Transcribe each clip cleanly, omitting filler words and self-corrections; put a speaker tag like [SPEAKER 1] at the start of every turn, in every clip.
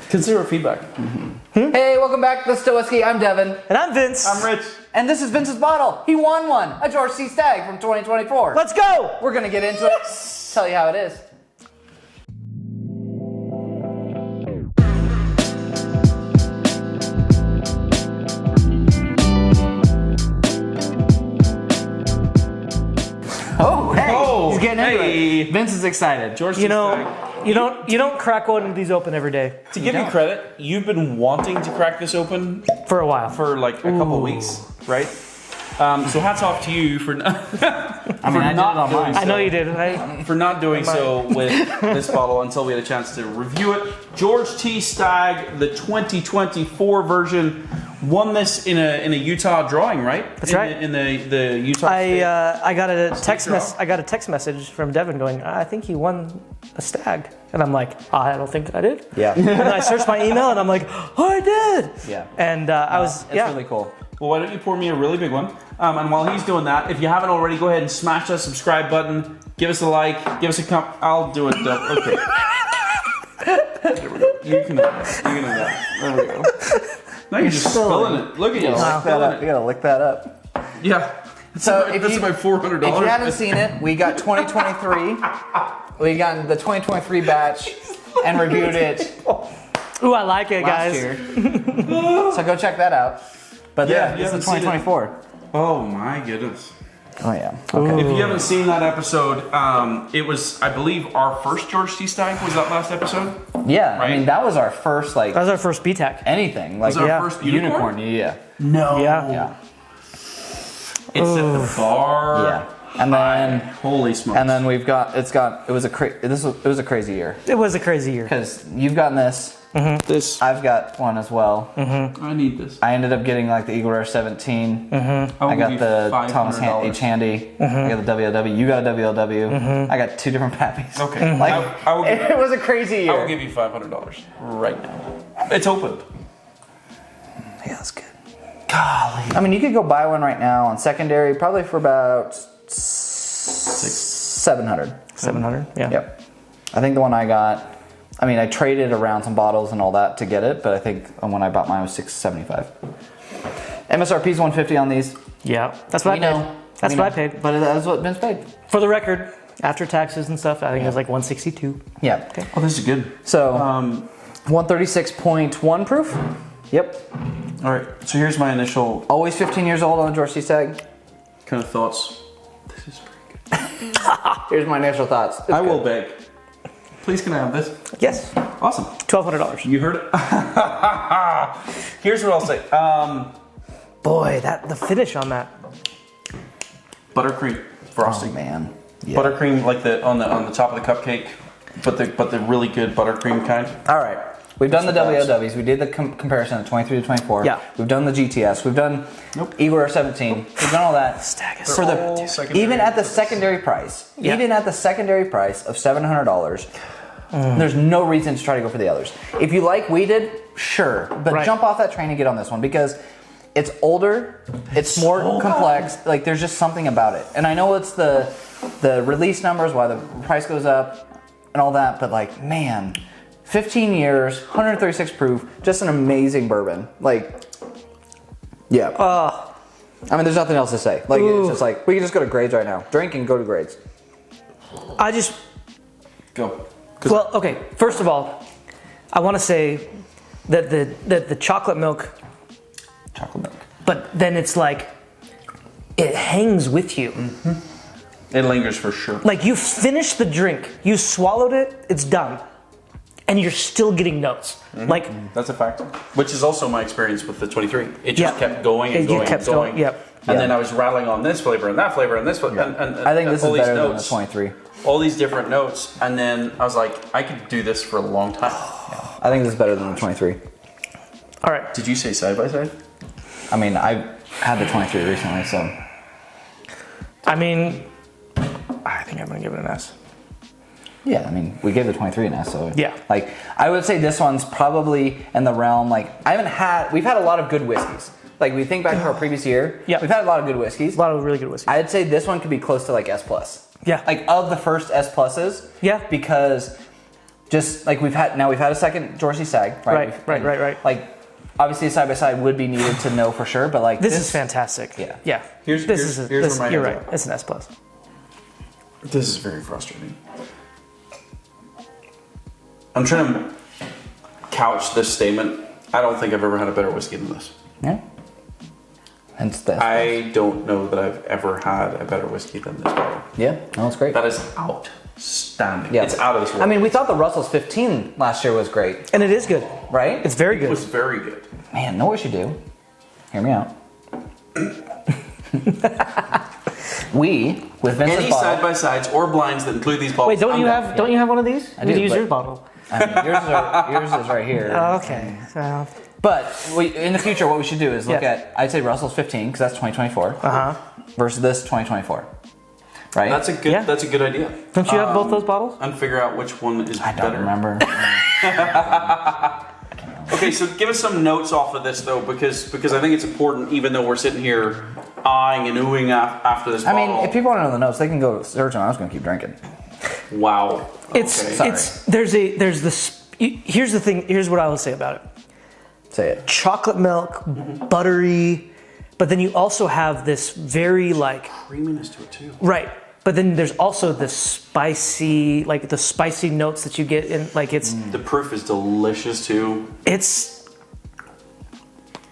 [SPEAKER 1] Consider feedback.
[SPEAKER 2] Hey, welcome back to the Still Whiskey. I'm Devin.
[SPEAKER 3] And I'm Vince.
[SPEAKER 1] I'm Rich.
[SPEAKER 2] And this is Vince's bottle. He won one, a George C. Stagg from 2024.
[SPEAKER 3] Let's go!
[SPEAKER 2] We're gonna get into it, tell you how it is. Oh, hey, he's getting into it. Vince is excited.
[SPEAKER 1] George C.
[SPEAKER 3] You know,
[SPEAKER 1] Stagg.
[SPEAKER 3] you don't crack one of these open every day.
[SPEAKER 1] To give you credit, you've been wanting to crack this open
[SPEAKER 3] For a while.
[SPEAKER 1] for like a couple weeks, right? So hats off to you for
[SPEAKER 2] I did it on mine.
[SPEAKER 3] I know you did, right?
[SPEAKER 1] for not doing so with this bottle until we had a chance to review it. George T. Stagg, the 2024 version, won this in a Utah drawing, right?
[SPEAKER 3] That's right.
[SPEAKER 1] In the Utah.
[SPEAKER 3] I got a
[SPEAKER 1] draw?
[SPEAKER 3] I got a text message from Devin going, I think he won a Stag. And I'm like, I don't think I did.
[SPEAKER 2] Yeah.
[SPEAKER 3] And then I searched my email and I'm like, oh, I did.
[SPEAKER 2] Yeah.
[SPEAKER 3] And
[SPEAKER 2] It's really cool.
[SPEAKER 1] Well, why don't you pour me a really big one? And while he's doing that, if you haven't already, go ahead and smash that subscribe button. Give us a like. Give us a comment. I'll do it. Okay. There we go. You can have that. You can have that. There we go. Now you're just spilling it. Look at you.
[SPEAKER 2] You gotta lick that up.
[SPEAKER 1] Yeah.
[SPEAKER 2] So
[SPEAKER 1] That's about $400.
[SPEAKER 2] If you haven't seen it, we got 2023. We got the 2023 batch and reviewed it
[SPEAKER 3] Ooh, I like it,
[SPEAKER 2] last
[SPEAKER 3] guys.
[SPEAKER 2] year. So go check that out. But
[SPEAKER 1] Yeah,
[SPEAKER 2] this
[SPEAKER 1] you
[SPEAKER 2] is
[SPEAKER 1] haven't seen it.
[SPEAKER 2] 2024.
[SPEAKER 1] Oh my goodness.
[SPEAKER 2] Oh yeah.
[SPEAKER 1] If you haven't seen that episode, it was, I believe, our first George T. Stagg was that last episode.
[SPEAKER 2] Yeah,
[SPEAKER 1] Right.
[SPEAKER 2] I mean that was our first
[SPEAKER 3] That was our first BTAC.
[SPEAKER 2] anything like
[SPEAKER 1] Was it our first unicorn?
[SPEAKER 2] Yeah.
[SPEAKER 1] No.
[SPEAKER 3] Yeah.
[SPEAKER 1] It's at the bar.
[SPEAKER 2] Yeah. And then
[SPEAKER 1] Holy smokes.
[SPEAKER 2] and then we've got it was a crazy year
[SPEAKER 3] It was a crazy year.
[SPEAKER 2] because you've gotten this.
[SPEAKER 1] this.
[SPEAKER 2] I've got one as well.
[SPEAKER 1] I need this.
[SPEAKER 2] I ended up getting like the Eagle Rare 17. I got the Thomas H. Handy. I got the WLW. You got a WLW. I got two different Pappies.
[SPEAKER 1] Okay.
[SPEAKER 2] Like,
[SPEAKER 1] I will give,
[SPEAKER 2] it was a crazy year.
[SPEAKER 1] I will give you $500 right now. It's opened.
[SPEAKER 2] Yeah, that's good. Golly. I mean, you could go buy one right now on secondary, probably for about 700.
[SPEAKER 3] 700, yeah.
[SPEAKER 2] Yep. I think the one I got, I mean, I traded around some bottles and all that to get it, but I think when I bought mine it was $675. MSRP's $150 on these.
[SPEAKER 3] Yeah, that's what I paid. That's what I paid.
[SPEAKER 2] But that's what Vince paid.
[SPEAKER 3] For the record, after taxes and stuff, I think it was like 162.
[SPEAKER 2] Yeah.
[SPEAKER 3] Okay.
[SPEAKER 1] Oh, this is good.
[SPEAKER 2] So, 136.1 proof. Yep.
[SPEAKER 1] All right. So here's my initial
[SPEAKER 2] Always 15 years old on the George C. Stagg.
[SPEAKER 1] kind of thoughts. This is pretty good.
[SPEAKER 2] Here's my initial thoughts. It's
[SPEAKER 1] I will
[SPEAKER 2] good.
[SPEAKER 1] beg. Please, can I have this?
[SPEAKER 3] Yes,
[SPEAKER 1] Awesome.
[SPEAKER 3] $1,200.
[SPEAKER 1] You heard it. Here's what I'll say.
[SPEAKER 3] Boy, the finish on that.
[SPEAKER 1] Buttercream frosting.
[SPEAKER 2] Oh, man. Yeah.
[SPEAKER 1] Buttercream like the on the top of the cupcake, but the really good buttercream kind.
[SPEAKER 2] All right. We've done the
[SPEAKER 1] That's what
[SPEAKER 2] WLWs. We did the comparison of 23 to 24.
[SPEAKER 3] Yeah.
[SPEAKER 2] We've done the GTS. We've done Eagle Rare 17. We've done all that.
[SPEAKER 3] Stagg is
[SPEAKER 2] For
[SPEAKER 1] all
[SPEAKER 2] the
[SPEAKER 1] secondary
[SPEAKER 2] even at the
[SPEAKER 1] prices.
[SPEAKER 2] secondary price,
[SPEAKER 3] Yeah.
[SPEAKER 2] even at the secondary price of $700, there's no reason to try to go for the others. If you like we did, sure, but
[SPEAKER 3] Right.
[SPEAKER 2] jump off that train and get on this one because it's older, it's more complex. Like there's just something about it, and I know it's the release numbers, why the price goes up, and all that. But like, man, 15 years, 136 proof, just an amazing bourbon. Like, yeah. I mean, there's nothing else to say. Like, it's just like we can just go to grades right now. Drink and go to grades.
[SPEAKER 3] I just,
[SPEAKER 1] Go.
[SPEAKER 3] well, okay, first of all, I want to say that the chocolate milk,
[SPEAKER 2] Chocolate milk.
[SPEAKER 3] but then it's like, it hangs with you.
[SPEAKER 1] It lingers for sure.
[SPEAKER 3] Like you finish the drink, you swallowed it, it's done. And you're still getting notes. Like,
[SPEAKER 1] That's a fact. Which is also my experience with the 23. It just
[SPEAKER 3] Yeah.
[SPEAKER 1] kept going and
[SPEAKER 3] It
[SPEAKER 1] going
[SPEAKER 3] kept
[SPEAKER 1] and going.
[SPEAKER 3] going, yep.
[SPEAKER 1] And then I was rattling on this flavor and that flavor and this flavor. And
[SPEAKER 2] I think this is
[SPEAKER 1] all these
[SPEAKER 2] better than the
[SPEAKER 1] notes,
[SPEAKER 2] 23.
[SPEAKER 1] all these different notes. And then I was like, I could do this for a long time.
[SPEAKER 2] I think this is better than the 23.
[SPEAKER 3] all right.
[SPEAKER 1] Did you say side by side?
[SPEAKER 2] I mean, I had the 23 recently, so.
[SPEAKER 3] I mean, I think I'm gonna give it an S.
[SPEAKER 2] Yeah, I mean, we gave the 23 an S, so.
[SPEAKER 3] Yeah.
[SPEAKER 2] Like, I would say this one's probably in the realm, like, we've had a lot of good whiskeys. Like, we think back to our previous year,
[SPEAKER 3] Yeah.
[SPEAKER 2] we've had a lot of good whiskeys.
[SPEAKER 3] A lot of really good whiskey.
[SPEAKER 2] I'd say this one could be close to like S+.
[SPEAKER 3] Yeah.
[SPEAKER 2] Like, of the first S+s.
[SPEAKER 3] Yeah.
[SPEAKER 2] Because Just like we've had a second Dorsey Stagg, right?
[SPEAKER 3] Right.
[SPEAKER 2] Like obviously a side by side would be needed to know for sure, but like
[SPEAKER 3] this is fantastic.
[SPEAKER 2] Yeah.
[SPEAKER 1] Here's where my
[SPEAKER 3] you're
[SPEAKER 1] head's
[SPEAKER 3] right.
[SPEAKER 1] at.
[SPEAKER 3] It's an S plus.
[SPEAKER 1] This is very frustrating. I'm trying to couch this statement. I don't think I've ever had a better whiskey than this.
[SPEAKER 2] Yeah. Hence this.
[SPEAKER 1] I don't know that I've ever had a better whiskey than this bottle.
[SPEAKER 2] Yeah, no, it's great.
[SPEAKER 1] That is outstanding.
[SPEAKER 2] Yeah.
[SPEAKER 1] It's out of this world.
[SPEAKER 2] I mean, we thought the Russell's 15 last year was great,
[SPEAKER 3] And it is good.
[SPEAKER 2] right?
[SPEAKER 3] It's very
[SPEAKER 1] it
[SPEAKER 3] good.
[SPEAKER 1] was very good.
[SPEAKER 2] Man, know what you do. Hear me out. We with Vince's
[SPEAKER 1] Any
[SPEAKER 2] bottle.
[SPEAKER 1] side by sides or blinds that include these bottles.
[SPEAKER 3] Wait, don't
[SPEAKER 1] I'm
[SPEAKER 3] you
[SPEAKER 1] down.
[SPEAKER 3] have don't you have one of these?
[SPEAKER 2] I
[SPEAKER 3] We
[SPEAKER 2] do,
[SPEAKER 3] use
[SPEAKER 2] but-
[SPEAKER 3] your bottle.
[SPEAKER 2] I mean, yours is right here.
[SPEAKER 3] Okay. So,
[SPEAKER 2] But in the future, what we should do is look
[SPEAKER 3] Yeah.
[SPEAKER 2] at, I'd say Russell's 15 because that's 2024
[SPEAKER 3] uh-huh.
[SPEAKER 2] versus this 2024. Right?
[SPEAKER 1] That's a good.
[SPEAKER 3] Yeah.
[SPEAKER 1] That's a good idea.
[SPEAKER 3] Don't you have both those bottles?
[SPEAKER 1] And figure out which one is
[SPEAKER 2] I don't
[SPEAKER 1] better.
[SPEAKER 2] remember.
[SPEAKER 1] Okay, so give us some notes off of this though, because I think it's important. Even though we're sitting here eyeing and oohing after this
[SPEAKER 2] I
[SPEAKER 1] bottle.
[SPEAKER 2] mean, if people want to know the notes, they can go search them. I was going to keep drinking.
[SPEAKER 1] Wow.
[SPEAKER 3] It's
[SPEAKER 1] Okay.
[SPEAKER 3] it's there's this. Here's the thing. Here's what I will say about it.
[SPEAKER 2] Say it.
[SPEAKER 3] Chocolate milk, buttery, but then you also have this very like
[SPEAKER 1] creaminess to it too.
[SPEAKER 3] right. But then there's also the spicy, like the spicy notes that you get in, like it's
[SPEAKER 1] The proof is delicious too.
[SPEAKER 3] it's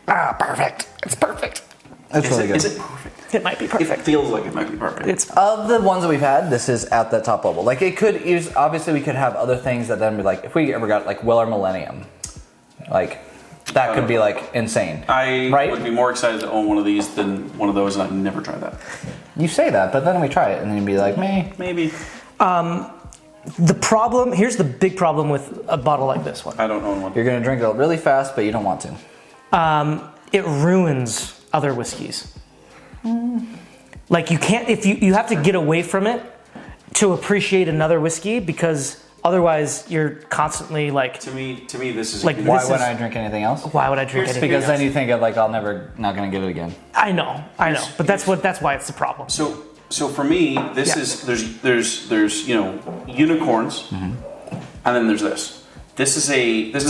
[SPEAKER 3] perfect. It's perfect.
[SPEAKER 2] It's really good.
[SPEAKER 1] Is it perfect?
[SPEAKER 3] It might be
[SPEAKER 1] It
[SPEAKER 3] perfect.
[SPEAKER 1] feels like it might be perfect.
[SPEAKER 3] It's
[SPEAKER 2] Of the ones that we've had, this is at the top level. Like it could use, obviously we could have other things that then be like, if we ever got like Weller Millennium, like that could be like insane.
[SPEAKER 1] I
[SPEAKER 2] Right?
[SPEAKER 1] would be more excited to own one of these than one of those, and I've never tried that.
[SPEAKER 2] You say that, but then we try it and then you'd be like, meh.
[SPEAKER 1] Maybe.
[SPEAKER 3] the problem. Here's the big problem with a bottle like this one.
[SPEAKER 1] I don't own one.
[SPEAKER 2] You're going to drink it really fast, but you don't want to.
[SPEAKER 3] It ruins other whiskeys. Like you can't if you have to get away from it to appreciate another whiskey because otherwise you're constantly like,
[SPEAKER 1] To me, this is
[SPEAKER 3] Like,
[SPEAKER 1] a good-
[SPEAKER 2] Why
[SPEAKER 3] This
[SPEAKER 2] would
[SPEAKER 3] is-
[SPEAKER 2] I drink anything else?
[SPEAKER 3] why would I drink
[SPEAKER 1] Here's-
[SPEAKER 3] anything?
[SPEAKER 2] Because then you think of like, not going to get it again.
[SPEAKER 3] I know, but that's why it's the problem.
[SPEAKER 1] So for me, this
[SPEAKER 3] Yeah.
[SPEAKER 1] is there's unicorns, and then there's this. This is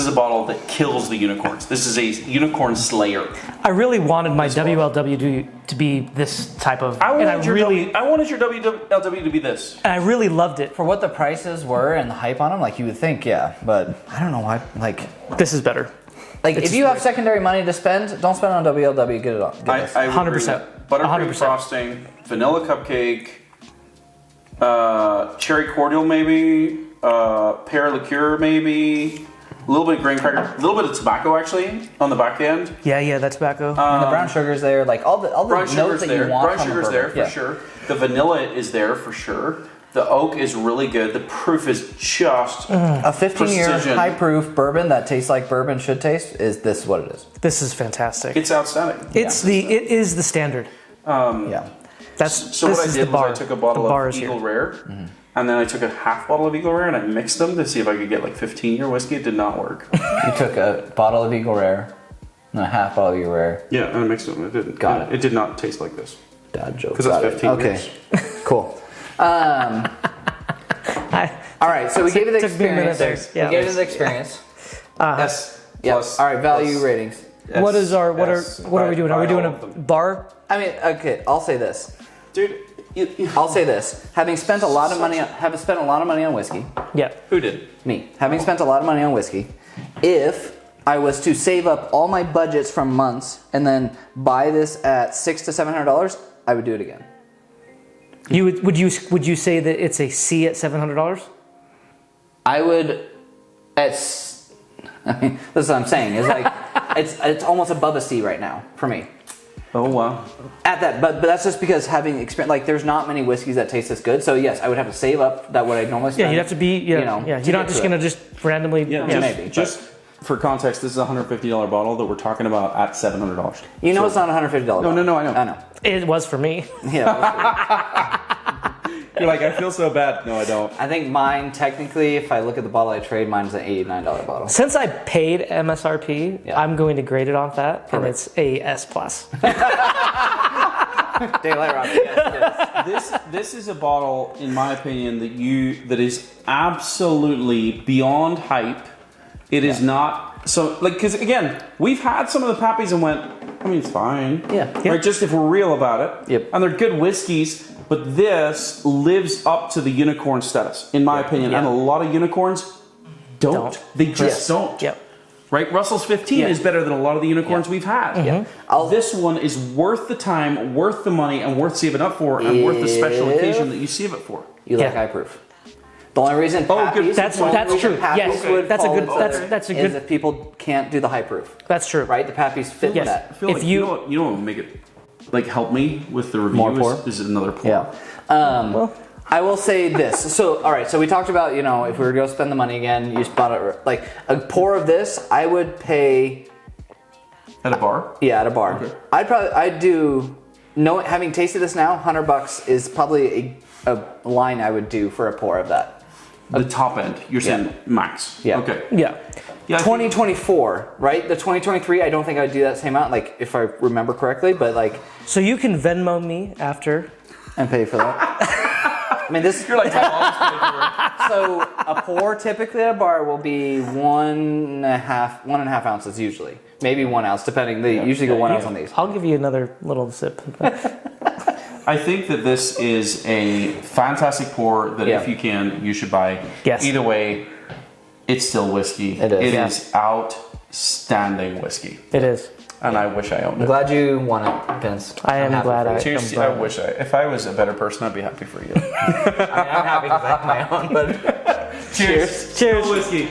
[SPEAKER 1] a bottle that kills the unicorns. This is a unicorn slayer.
[SPEAKER 3] I really wanted my WLW to be this type of,
[SPEAKER 1] I
[SPEAKER 3] and
[SPEAKER 1] wanted your WLW to be this.
[SPEAKER 3] I really loved it.
[SPEAKER 2] For what the prices were and the hype on them, like you would think, yeah. But I don't know why. Like
[SPEAKER 3] This is better.
[SPEAKER 2] if you have secondary money to spend, don't spend on WLW. Get it on. Get this.
[SPEAKER 1] I would
[SPEAKER 3] 100%.
[SPEAKER 1] agree with that. Buttercream
[SPEAKER 3] 100%.
[SPEAKER 1] frosting, vanilla cupcake, cherry cordial maybe, pear liqueur maybe, a little bit of grain cracker, a little bit of tobacco actually on the back end.
[SPEAKER 3] Yeah, that tobacco.
[SPEAKER 2] And the brown sugar's there, like all the
[SPEAKER 1] Brown
[SPEAKER 2] notes
[SPEAKER 1] sugar's
[SPEAKER 2] that
[SPEAKER 1] there.
[SPEAKER 2] you want
[SPEAKER 1] Brown
[SPEAKER 2] from a
[SPEAKER 1] sugar's there
[SPEAKER 2] bourbon.
[SPEAKER 1] for sure. The vanilla is there for sure. The oak is really good. The proof is just
[SPEAKER 2] A 15-year
[SPEAKER 1] precision.
[SPEAKER 2] high proof bourbon that tastes like bourbon should taste. Is this what it is?
[SPEAKER 3] This is fantastic.
[SPEAKER 1] It's outstanding.
[SPEAKER 3] It is the standard.
[SPEAKER 2] Yeah.
[SPEAKER 3] That's
[SPEAKER 1] So
[SPEAKER 3] this
[SPEAKER 1] what I
[SPEAKER 3] is
[SPEAKER 1] did
[SPEAKER 3] the bar.
[SPEAKER 1] was I took a
[SPEAKER 3] The
[SPEAKER 1] bottle
[SPEAKER 3] bar
[SPEAKER 1] of
[SPEAKER 3] is here.
[SPEAKER 1] Eagle Rare, and then I took a half bottle of Eagle Rare and I mixed them to see if I could get like 15-year whiskey. It did not work.
[SPEAKER 2] You took a bottle of Eagle Rare and a half bottle of Eagle Rare.
[SPEAKER 1] Yeah, and I mixed them. It didn't.
[SPEAKER 2] Got it.
[SPEAKER 1] It did not taste like this.
[SPEAKER 2] Dad joke.
[SPEAKER 1] Because it's
[SPEAKER 2] Got it.
[SPEAKER 1] 15
[SPEAKER 2] Okay.
[SPEAKER 1] years.
[SPEAKER 2] Cool. All right, so we gave you the
[SPEAKER 3] Took me a minute
[SPEAKER 2] experience.
[SPEAKER 3] there. Yeah.
[SPEAKER 2] We gave you the experience.
[SPEAKER 1] S
[SPEAKER 2] Yep.
[SPEAKER 1] plus.
[SPEAKER 2] All right, value
[SPEAKER 1] plus
[SPEAKER 2] ratings.
[SPEAKER 1] S,
[SPEAKER 3] What is our
[SPEAKER 1] S
[SPEAKER 3] what are we doing? Are we
[SPEAKER 1] by
[SPEAKER 3] doing
[SPEAKER 1] all
[SPEAKER 3] a
[SPEAKER 1] of them.
[SPEAKER 3] bar?
[SPEAKER 2] I mean, okay, I'll say this.
[SPEAKER 1] Dude,
[SPEAKER 2] I'll say this. Having spent a lot of money on whiskey,
[SPEAKER 3] Yeah.
[SPEAKER 1] who did?
[SPEAKER 2] me, having spent a lot of money on whiskey, if I was to save up all my budgets from months and then buy this at $600 to $700, I would do it again.
[SPEAKER 3] Would you say that it's a C at $700?
[SPEAKER 2] I would. I mean, this is what I'm saying. It's like it's almost above a C right now for me.
[SPEAKER 1] Oh wow.
[SPEAKER 2] At that, but that's just because having experience. Like, there's not many whiskeys that taste this good. So yes, I would have to save up that what I normally spend.
[SPEAKER 3] Yeah, you'd have to be. Yeah,
[SPEAKER 2] you know,
[SPEAKER 3] yeah.
[SPEAKER 2] to
[SPEAKER 3] You're not
[SPEAKER 2] get
[SPEAKER 3] just
[SPEAKER 2] to
[SPEAKER 3] gonna
[SPEAKER 2] it.
[SPEAKER 3] just randomly.
[SPEAKER 1] Yeah,
[SPEAKER 2] maybe,
[SPEAKER 1] Just for context, this is a $150 bottle that we're talking about at $700.
[SPEAKER 2] You know, it's not $150.
[SPEAKER 1] No, I know.
[SPEAKER 2] I know.
[SPEAKER 3] It was for me.
[SPEAKER 2] Yeah.
[SPEAKER 1] You're like, I feel so bad. No, I don't.
[SPEAKER 2] I think mine, technically, if I look at the bottle I trade, mine's an $89 bottle.
[SPEAKER 3] Since I paid MSRP,
[SPEAKER 2] Yeah.
[SPEAKER 3] I'm going to grade it off that, and it's a S plus.
[SPEAKER 2] Daylight Robin. Yes,
[SPEAKER 1] This is a bottle, in my opinion, that is absolutely beyond hype. It is not so like because again, we've had some of the Pappies and went, I mean, it's fine.
[SPEAKER 2] Yeah.
[SPEAKER 1] Right. Just if we're real about it.
[SPEAKER 2] Yep.
[SPEAKER 1] And they're good whiskeys, but this lives up to the unicorn status, in my opinion.
[SPEAKER 3] Yeah.
[SPEAKER 1] And a lot of unicorns don't. They just
[SPEAKER 2] Yes.
[SPEAKER 1] don't.
[SPEAKER 3] Yep.
[SPEAKER 1] Right? Russell's 15
[SPEAKER 2] Yeah.
[SPEAKER 1] is better than a lot of the unicorns we've had.
[SPEAKER 2] Yeah.
[SPEAKER 1] This one is worth the time, worth the money, and worth saving up for, and worth the special
[SPEAKER 2] If-
[SPEAKER 1] occasion that you save it for.
[SPEAKER 2] You like
[SPEAKER 3] Yeah.
[SPEAKER 2] high proof. The only reason
[SPEAKER 1] Oh, good.
[SPEAKER 2] Pappies,
[SPEAKER 3] That's
[SPEAKER 2] the only reason
[SPEAKER 3] true.
[SPEAKER 2] Pappies
[SPEAKER 3] Yes.
[SPEAKER 2] would
[SPEAKER 3] That's a
[SPEAKER 2] fall
[SPEAKER 3] good-
[SPEAKER 2] into
[SPEAKER 3] that's-
[SPEAKER 2] there
[SPEAKER 3] that's a
[SPEAKER 2] is
[SPEAKER 3] good-
[SPEAKER 2] if people can't do the high proof.
[SPEAKER 3] That's true.
[SPEAKER 2] Right? The Pappies fit
[SPEAKER 3] Yes.
[SPEAKER 2] that.
[SPEAKER 1] I feel
[SPEAKER 3] If
[SPEAKER 1] like,
[SPEAKER 3] you-
[SPEAKER 1] you know what would make it like help me with the review
[SPEAKER 2] More pour?
[SPEAKER 1] is another pour.
[SPEAKER 2] Yeah. I will say this. So, all right. So we talked about, you know, if we were to go spend the money again, you spot it like a pour of this. I would pay.
[SPEAKER 1] At a bar?
[SPEAKER 2] Yeah, at a bar.
[SPEAKER 1] Okay.
[SPEAKER 2] I'd do. No, having tasted this now, $100 is probably a line I would do for a pour of that.
[SPEAKER 1] The top end. You're saying max.
[SPEAKER 2] Yeah.
[SPEAKER 1] Okay.
[SPEAKER 3] Yeah.
[SPEAKER 1] Yeah. I think-
[SPEAKER 2] 2024, right? The 2023, I don't think I'd do that same amount, like if I remember correctly, but like,
[SPEAKER 3] So you can Venmo me after.
[SPEAKER 2] and pay for that. I mean, this.
[SPEAKER 1] You're like,
[SPEAKER 2] So a pour typically at a bar will be 1.5 ounces usually, maybe 1 ounce, depending. They usually go 1 ounce on these.
[SPEAKER 3] I'll give you another little sip.
[SPEAKER 1] I think that this is a fantastic pour that
[SPEAKER 2] Yeah.
[SPEAKER 1] if you can, you should buy.
[SPEAKER 3] Yes.
[SPEAKER 1] Either way, it's still whiskey.
[SPEAKER 2] It is.
[SPEAKER 1] It
[SPEAKER 2] Yeah.
[SPEAKER 1] is outstanding whiskey.
[SPEAKER 3] It is.
[SPEAKER 1] And I wish I owned
[SPEAKER 2] I'm
[SPEAKER 1] it.
[SPEAKER 2] glad you won it, Vince.
[SPEAKER 3] I am
[SPEAKER 2] I'm happy
[SPEAKER 3] glad
[SPEAKER 2] for
[SPEAKER 3] I-
[SPEAKER 2] you.
[SPEAKER 1] Seriously, I wish if I was a better person, I'd be happy for you.
[SPEAKER 2] I'm happy because I have my own, but
[SPEAKER 1] Cheers.
[SPEAKER 3] Cheers.
[SPEAKER 1] Whiskey.